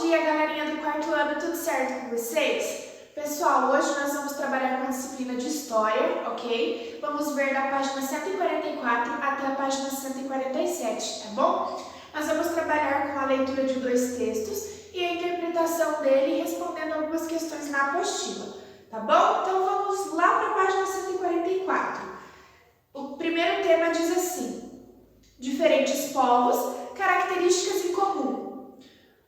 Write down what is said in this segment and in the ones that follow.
dia, galerinha do quarto ano, tudo certo com vocês? Pessoal, hoje nós vamos trabalhar com a disciplina de História, ok? Vamos ver da página 144 até a página 147, tá bom? Nós vamos trabalhar com a leitura de dois textos e a interpretação dele respondendo algumas questões na apostila, tá bom? Então vamos lá para a página 144. O primeiro tema diz assim: diferentes povos, características em comum.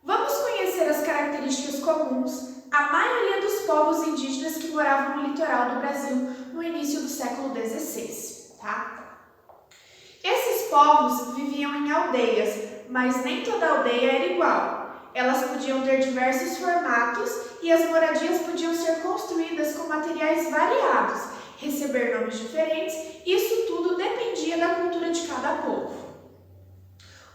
Vamos conhecer as características comuns à maioria dos povos indígenas que moravam no litoral do Brasil no início do século XVI, tá? Esses povos viviam em aldeias, mas nem toda aldeia era igual. Elas podiam ter diversos formatos e as moradias podiam ser construídas com materiais variados, receber nomes diferentes, isso tudo dependia da cultura de cada povo.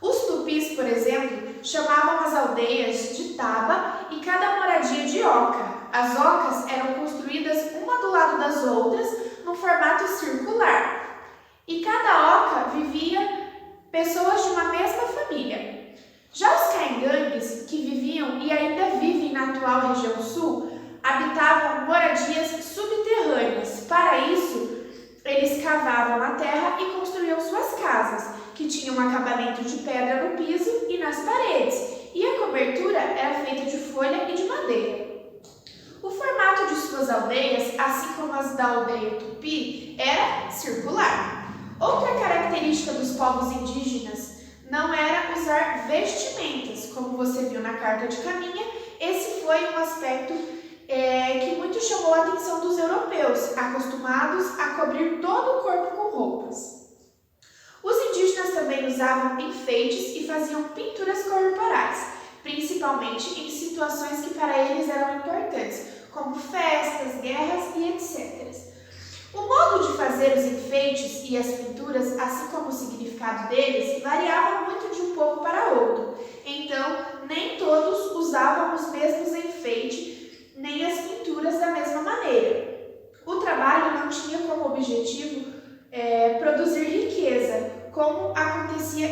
Os tupis, por exemplo, chamavam as aldeias de taba e cada moradia de oca. As ocas eram construídas uma do lado das outras, num formato circular. E cada oca vivia pessoas de uma mesma família. Já os caingangues, que viviam e ainda vivem na atual região sul, habitavam moradias subterrâneas. Para isso, eles cavavam a terra e construíam suas casas, que tinham um acabamento de pedra no piso e nas paredes, e a cobertura era feita de folha e de madeira. O formato de suas aldeias, assim como as da aldeia tupi, era circular. Outra característica dos povos indígenas não era usar vestimentas, como você viu na carta de Caminha. Esse foi um aspecto que muito chamou a atenção dos europeus, acostumados a cobrir todo o corpo com roupas. Os indígenas também usavam enfeites e faziam pinturas corporais, principalmente em situações que para eles eram importantes, como festas, guerras e etc. O modo de fazer os enfeites e as pinturas, assim como o significado deles, variava muito de um povo para outro. Então, nem todos usavam os mesmos enfeites, nem as pinturas da mesma maneira. O trabalho não tinha como objetivo produzir riqueza, como acontecia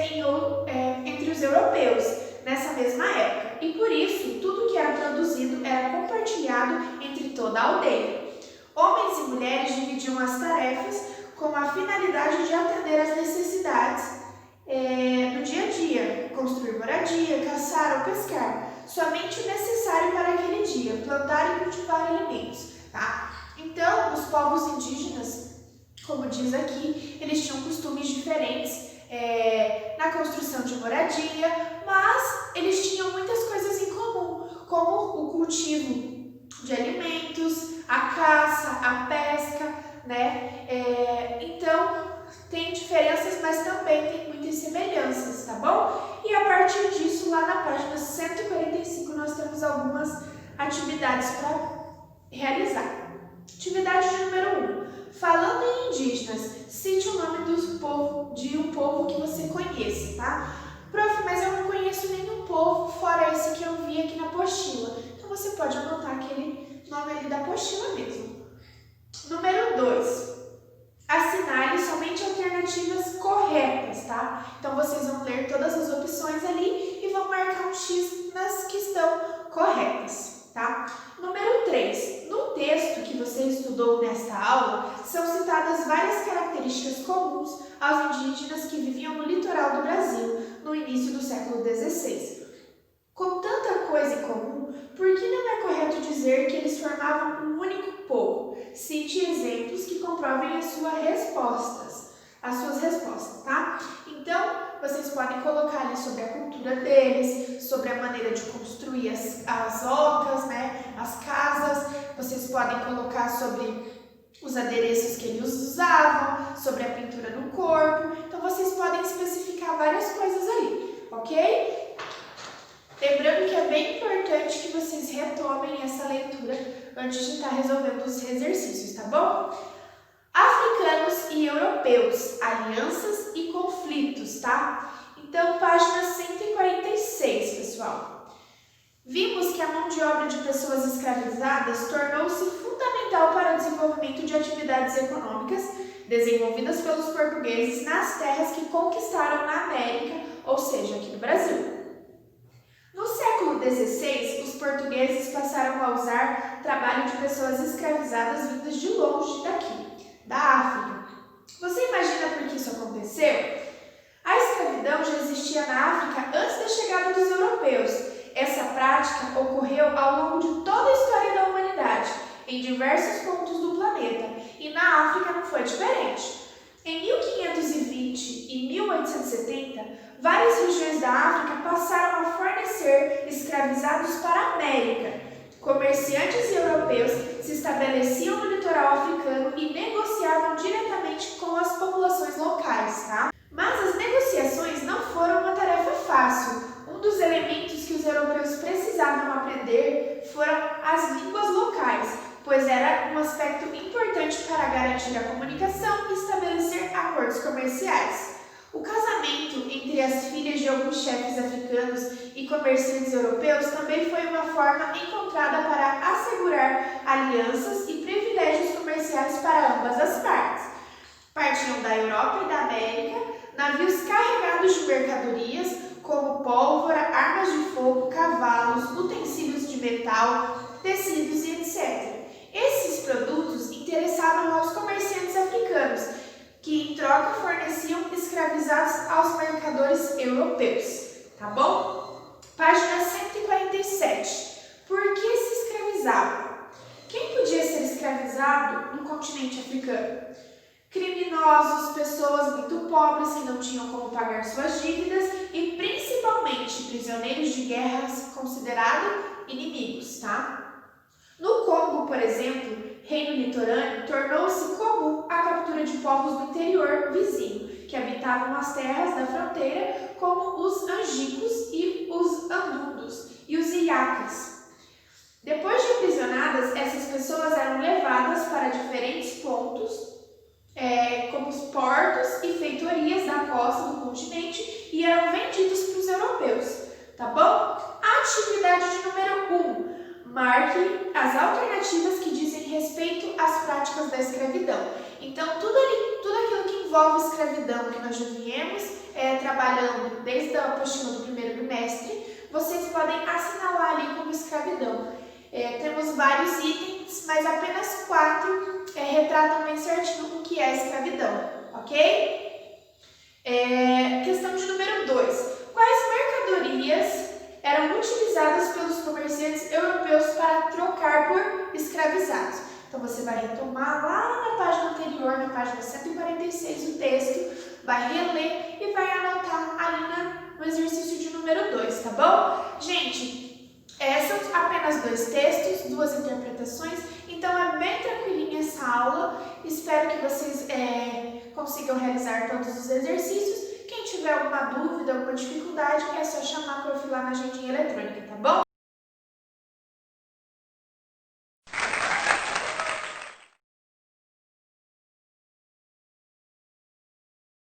entre os europeus nessa mesma época. E por isso, tudo que era produzido era compartilhado entre toda a aldeia. Homens e mulheres dividiam as tarefas com a finalidade de atender às necessidades no dia a dia, construir moradia, caçar ou pescar, somente o necessário para aquele dia, plantar e cultivar alimentos, tá? Então, os povos indígenas, como diz aqui, eles tinham costumes diferentes na construção de moradia, mas eles tinham muitas coisas em comum, como o cultivo de alimentos, a caça, a pesca, né? Então, tem diferenças, mas também tem muitas semelhanças, tá bom? E a partir disso, lá na página 145, nós temos algumas atividades para realizar. Atividade número 1. Falando em indígenas, cite o nome de um povo que você conheça, tá? Prof, mas eu não conheço nenhum povo fora esse que eu vi aqui na apostila. Então você pode anotar aquele nome ali da apostila mesmo. Número 2. Assinale somente alternativas corretas, tá? Então vocês vão ler todas as opções ali e vão marcar um X nas que estão corretas, tá? Número 3. No texto que você estudou nesta aula, são citadas várias características comuns aos indígenas que viviam no litoral do Brasil no início do século XVI. Com tanta coisa em comum, por que não é correto dizer que eles formavam um único povo? Cite exemplos que comprovem as suas respostas, tá? Então, vocês podem colocar ali sobre a cultura deles, sobre a maneira de construir as ocas, né, as casas. Vocês podem colocar sobre os adereços que eles usavam, sobre a pintura no corpo. Então, vocês podem especificar várias coisas ali, ok? Lembrando que é bem importante que vocês retomem essa leitura antes de estar resolvendo os exercícios, tá bom? Africanos e europeus, alianças e conflitos, tá? Então, página 146, pessoal. Vimos que a mão de obra de pessoas escravizadas tornou-se fundamental para o desenvolvimento de atividades econômicas desenvolvidas pelos portugueses nas terras que conquistaram na América, ou seja, aqui no Brasil. No século XVI, os portugueses passaram a usar trabalho de pessoas escravizadas vindas de longe daqui, da África. Você imagina por que isso aconteceu? A escravidão já existia na África antes da chegada dos europeus. Essa prática ocorreu ao longo de toda a história da humanidade, em diversos pontos do planeta, e na África não foi diferente. Em 1520 e 1870, várias regiões da África passaram a fornecer escravizados para a América. Comerciantes europeus se estabeleciam no litoral africano e negociavam diretamente com as populações locais, tá? Mas as negociações não foram uma tarefa fácil. Um dos elementos que os europeus precisavam aprender foram as línguas locais, pois era um aspecto importante para garantir a comunicação e estabelecer acordos comerciais. O casamento entre as filhas de alguns chefes africanos e comerciantes europeus também foi uma forma encontrada para assegurar alianças e privilégios comerciais para ambas as partes. Partiam da Europa e da América navios carregados de mercadorias como pólvora, armas de fogo, cavalos, utensílios de metal, tecidos e etc. Esses produtos interessavam aos comerciantes africanos, que em troca forneciam escravizados aos mercadores europeus. Tá bom? Página 147. Por que se escravizavam? Quem podia ser escravizado no continente africano? Criminosos, pessoas muito pobres que não tinham como pagar suas dívidas e principalmente prisioneiros de guerras considerados inimigos, tá? No Congo, por exemplo, reino litorâneo, tornou-se comum a captura de povos do interior vizinho, que habitavam as terras da fronteira, como os angicos e os andundos e os iacas. Depois de aprisionadas, essas pessoas eram levadas para diferentes pontos, como os portos e feitorias da costa do continente, e eram vendidos para os europeus, tá bom? Atividade de número 1. Marque as alternativas que dizem respeito às práticas da escravidão. Então, tudo aquilo que envolve escravidão que nós já viemos trabalhando desde a apostila do primeiro bimestre, vocês podem assinalar ali como escravidão. Temos vários itens, mas apenas 4 retratam bem certinho o que é escravidão, ok? Questão de número 2. Quais mercadorias eram utilizadas pelos comerciantes europeus para trocar por escravizados? Então, você vai retomar lá na página anterior, na página 146, o texto, vai reler e vai anotar ali no exercício de número 2, tá bom? Gente, são apenas 2 textos, 2 interpretações, então é bem tranquilinha essa aula. Espero que vocês consigam realizar todos os exercícios. Quem tiver alguma dúvida, alguma dificuldade, é só chamar para eu lá na agendinha eletrônica, tá bom?